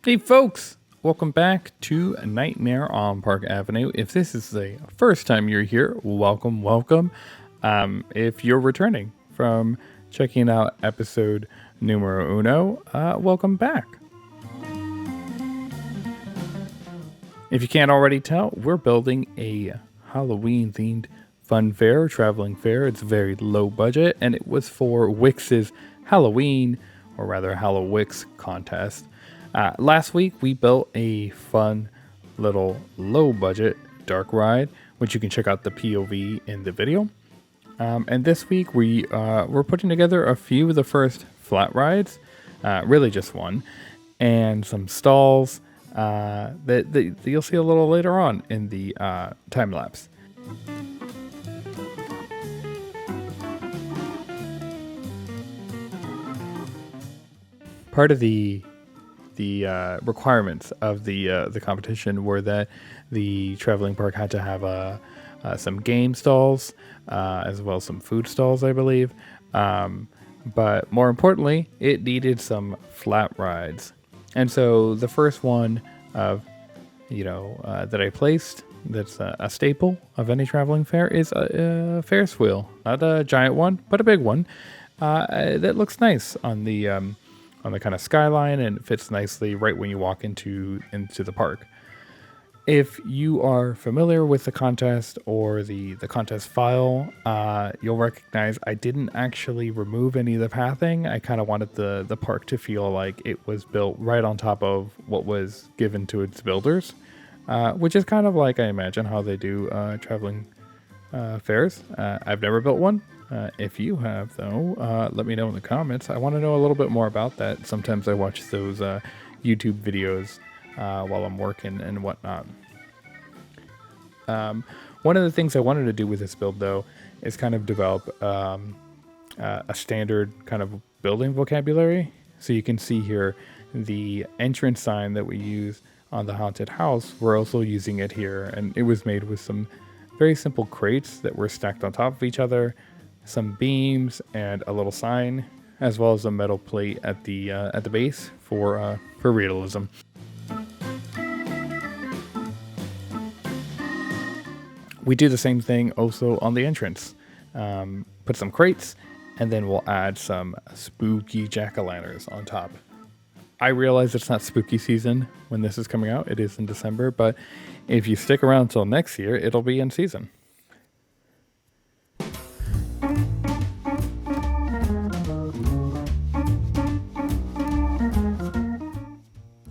Hey folks, welcome back to Nightmare on Park Avenue. If this is the first time you're here, welcome. If you're returning from checking out episode numero uno, welcome back. If you can't already tell, we're building a Halloween themed fun fair, traveling fair. It's very low budget, and it was for Wix's Halloween, or rather HalloWikz contest. Last week, we built a fun little low budget dark ride, which you can check out the POV in the video. And this week, we're putting together a few of the first flat rides, really just one, and some stalls that you'll see a little later on in the time lapse. Part of the requirements of the competition were that the traveling park had to have some game stalls as well as some food stalls, I believe. But more importantly, it needed some flat rides. And so the first one of that I placed that's a staple of any traveling fair is a Ferris wheel. Not a giant one, but a big one that looks nice on the kind of skyline, and it fits nicely right when you walk into the park. If you are familiar with the contest or the contest file, you'll recognize I didn't actually remove any of the pathing. I kind of wanted the park to feel like it was built right on top of what was given to its builders, which is kind of like I imagine how they do traveling fairs. I've never built one. If you have, though, let me know in the comments. I want to know a little bit more about that. Sometimes I watch those YouTube videos while I'm working and whatnot. One of the things I wanted to do with this build, though, is kind of develop a standard kind of building vocabulary. So you can see here the entrance sign that we use on the haunted house. We're also using it here, and it was made with some very simple crates that were stacked on top of each other, some beams, and a little sign, as well as a metal plate at the base for realism. We do the same thing also on the entrance. Put some crates, and then we'll add some spooky jack-o'-lanterns on top. I realize it's not spooky season when this is coming out. It is in December, but if you stick around until next year, it'll be in season.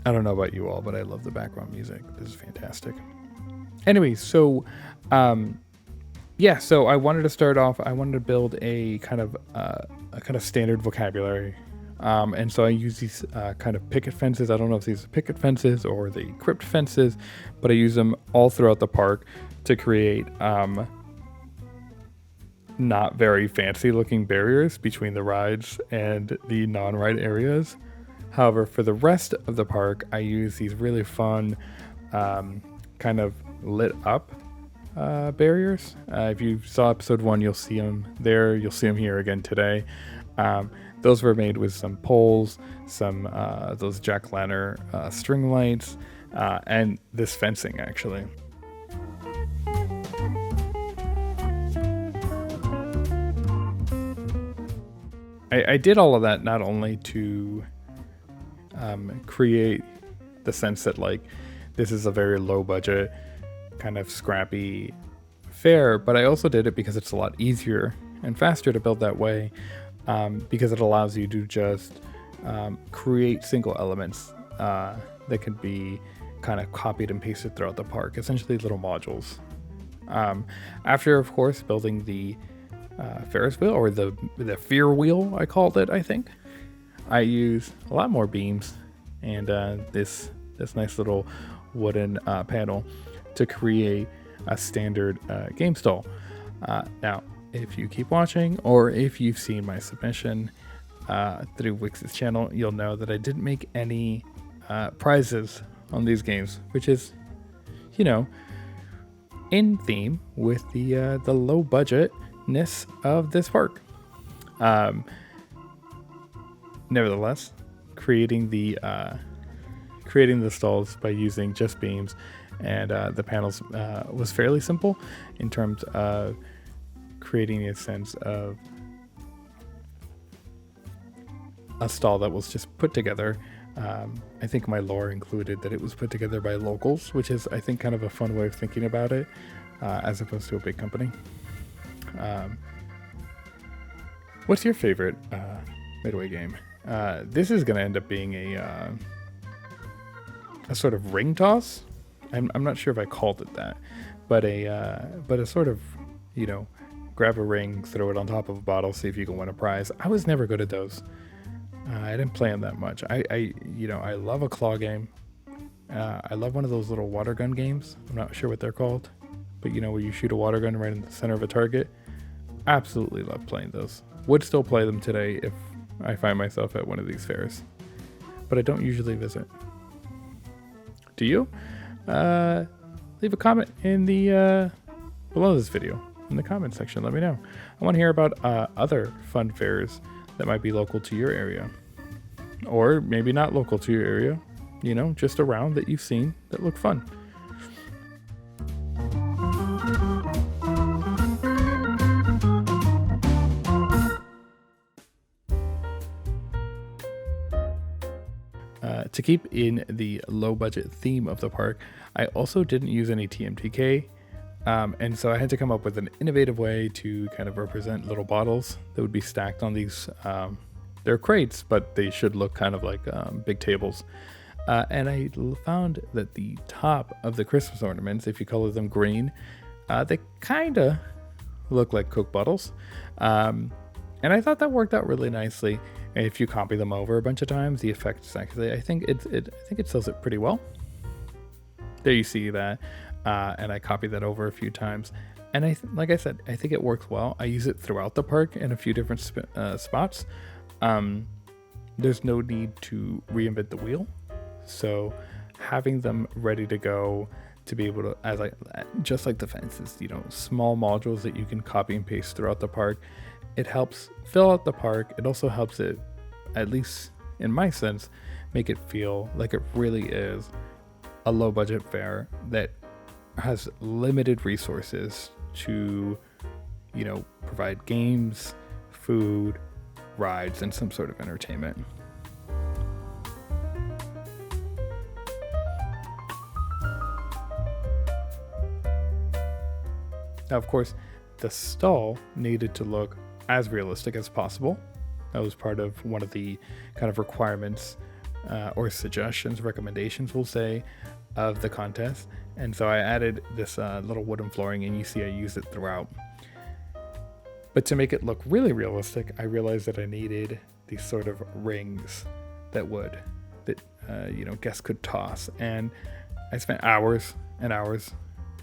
I don't know about you all, but I love the background music. This is fantastic. Anyways, so I wanted to start off. I wanted to build a kind of standard vocabulary, and so I use these kind of picket fences. I don't know if these are picket fences or the crypt fences, but I use them all throughout the park to create not very fancy looking barriers between the rides and the non-ride areas. However, for the rest of the park, I use these really fun kind of lit up barriers. If you saw episode 1, you'll see them there. You'll see them here again today. Those were made with some poles, some those jack-o'-lantern string lights, and this fencing, actually. I did all of that not only to create the sense that like this is a very low budget kind of scrappy fair, but I also did it because it's a lot easier and faster to build that way, because it allows you to just create single elements that can be kind of copied and pasted throughout the park, essentially little modules. After, of course, building the Ferris wheel, or the fear wheel, I called it, I think, I use a lot more beams and this nice little wooden panel to create a standard game stall. Now, if you keep watching, or if you've seen my submission through Wix's channel, you'll know that I didn't make any prizes on these games, which is, in theme with the low budgetness of this park. Nevertheless, creating the creating the stalls by using just beams, and the panels was fairly simple in terms of creating a sense of a stall that was just put together. I think my lore included that it was put together by locals, which is, I think, kind of a fun way of thinking about it, as opposed to a big company. What's your favorite Midway game? This is going to end up being a sort of ring toss. I'm not sure if I called it that, but a sort of, grab a ring, throw it on top of a bottle, see if you can win a prize. I was never good at those. I didn't play them that much. I love a claw game. I love one of those little water gun games. I'm not sure what they're called, but where you shoot a water gun right in the center of a target. Absolutely love playing those. Would still play them today if I find myself at one of these fairs, but I don't usually visit. Do you? Leave a comment in the below this video in the comment section. Let me know. I want to hear about other fun fairs that might be local to your area, or maybe not local to your area, just around that you've seen that look fun. To keep in the low budget theme of the park, I also didn't use any TMTK. And so I had to come up with an innovative way to kind of represent little bottles that would be stacked on these. They're crates, but they should look kind of like big tables. And I found that the top of the Christmas ornaments, if you color them green, they kind of look like Coke bottles. And I thought that worked out really nicely. And if you copy them over a bunch of times, the effect is actually, I think it sells it pretty well. There you see that. And I copied that over a few times, and like I said, I think it works well. I use it throughout the park in a few different spots. There's no need to reinvent the wheel, so having them ready to go to be able to, just like the fences, small modules that you can copy and paste throughout the park. It helps fill out the park. It also helps it, at least in my sense, make it feel like it really is a low budget fair that has limited resources to, provide games, food, rides, and some sort of entertainment. Now, of course, the stall needed to look as realistic as possible. That was part of one of the kind of requirements or suggestions, recommendations, we'll say, of the contest. And so I added this little wooden flooring, and you see I used it throughout. But to make it look really realistic, I realized that I needed these sort of rings that guests could toss. And I spent hours and hours,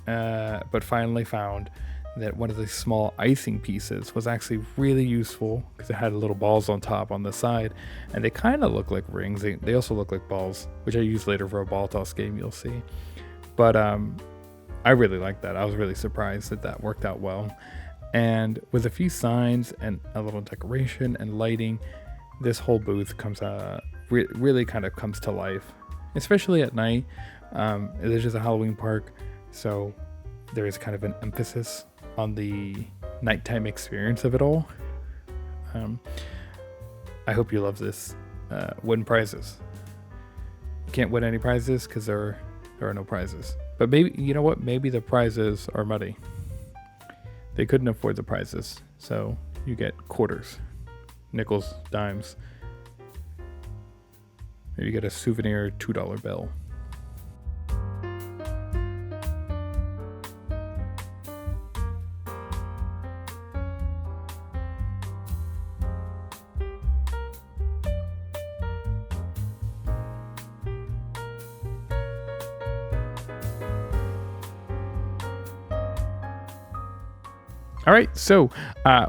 but finally found that one of the small icing pieces was actually really useful because it had little balls on top on the side, and they kind of look like rings. They also look like balls, which I use later for a ball toss game, you'll see. But I really liked that. I was really surprised that worked out well. And with a few signs and a little decoration and lighting, this whole booth really kind of comes to life, especially at night. It is just a Halloween park, so there is kind of an emphasis on the nighttime experience of it all. I hope you love this. Win prizes. You can't win any prizes because there are no prizes. But maybe, you know what? Maybe the prizes are money. They couldn't afford the prizes, so you get quarters, nickels, dimes. Maybe you get a souvenir $2 bill. All right, so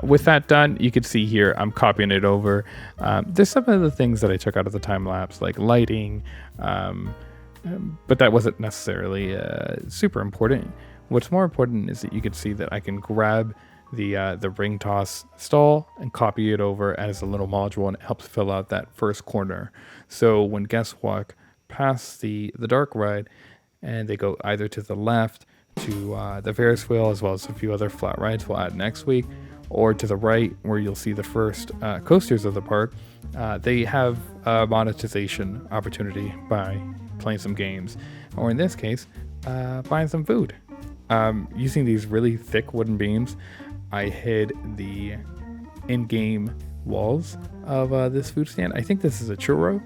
with that done, you can see here I'm copying it over. There's some of the things that I took out of the time lapse, like lighting, but that wasn't necessarily super important. What's more important is that you can see that I can grab the ring toss stall and copy it over as a little module, and it helps fill out that first corner. So when guests walk past the dark ride, and they go either to the left to the Ferris wheel, as well as a few other flat rides we'll add next week, or to the right where you'll see the first coasters of the park. They have a monetization opportunity by playing some games, or in this case, buying some food. Using these really thick wooden beams, I hid the in-game walls of this food stand. I think this is a churro.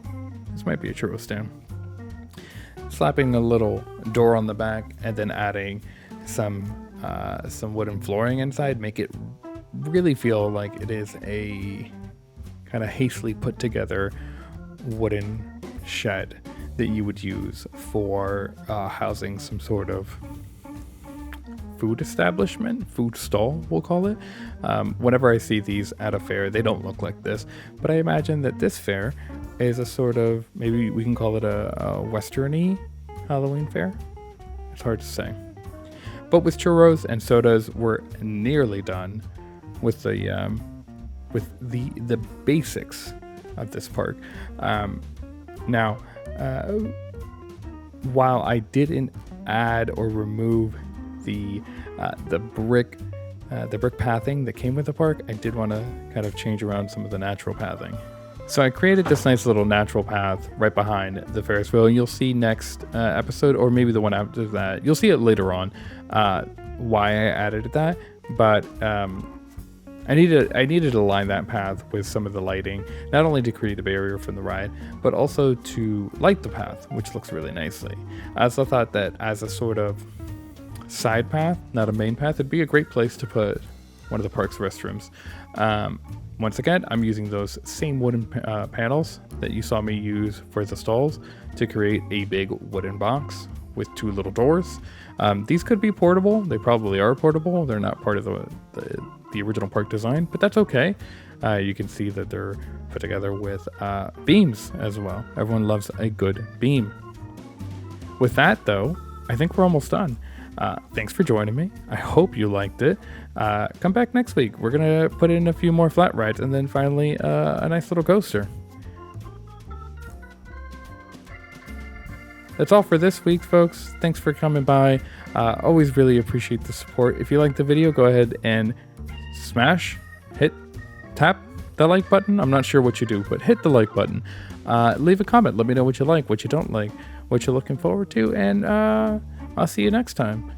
This might be a churro stand. Slapping a little door on the back and then adding some wooden flooring inside, make it really feel like it is a kind of hastily put together wooden shed that you would use for housing some sort of food establishment, food stall, we'll call it. Whenever I see these at a fair, they don't look like this, but I imagine that this fair is a sort of, maybe we can call it a western-y Halloween fair. It's hard to say. But with churros and sodas, we're nearly done with the basics of this park. Now, while I didn't add or remove the brick pathing that came with the park, I did want to kind of change around some of the natural pathing. So I created this nice little natural path right behind the Ferris wheel, and you'll see next episode, or maybe the one after that, you'll see it later on, why I added that. But I needed to align that path with some of the lighting, not only to create a barrier from the ride, but also to light the path, which looks really nicely. I also thought that as a sort of side path, not a main path, it'd be a great place to put one of the park's restrooms. Once again, I'm using those same wooden panels that you saw me use for the stalls to create a big wooden box with two little doors. These could be portable. They probably are portable. They're not part of the original park design, but that's okay. You can see that they're put together with beams as well. Everyone loves a good beam. With that, though, I think we're almost done. Thanks for joining me. I hope you liked it. Come back next week. We're going to put in a few more flat rides and then finally a nice little coaster. That's all for this week, folks. Thanks for coming by. Always really appreciate the support. If you liked the video, go ahead and tap the like button. I'm not sure what you do, but hit the like button. Leave a comment. Let me know what you like, what you don't like, what you're looking forward to, and I'll see you next time.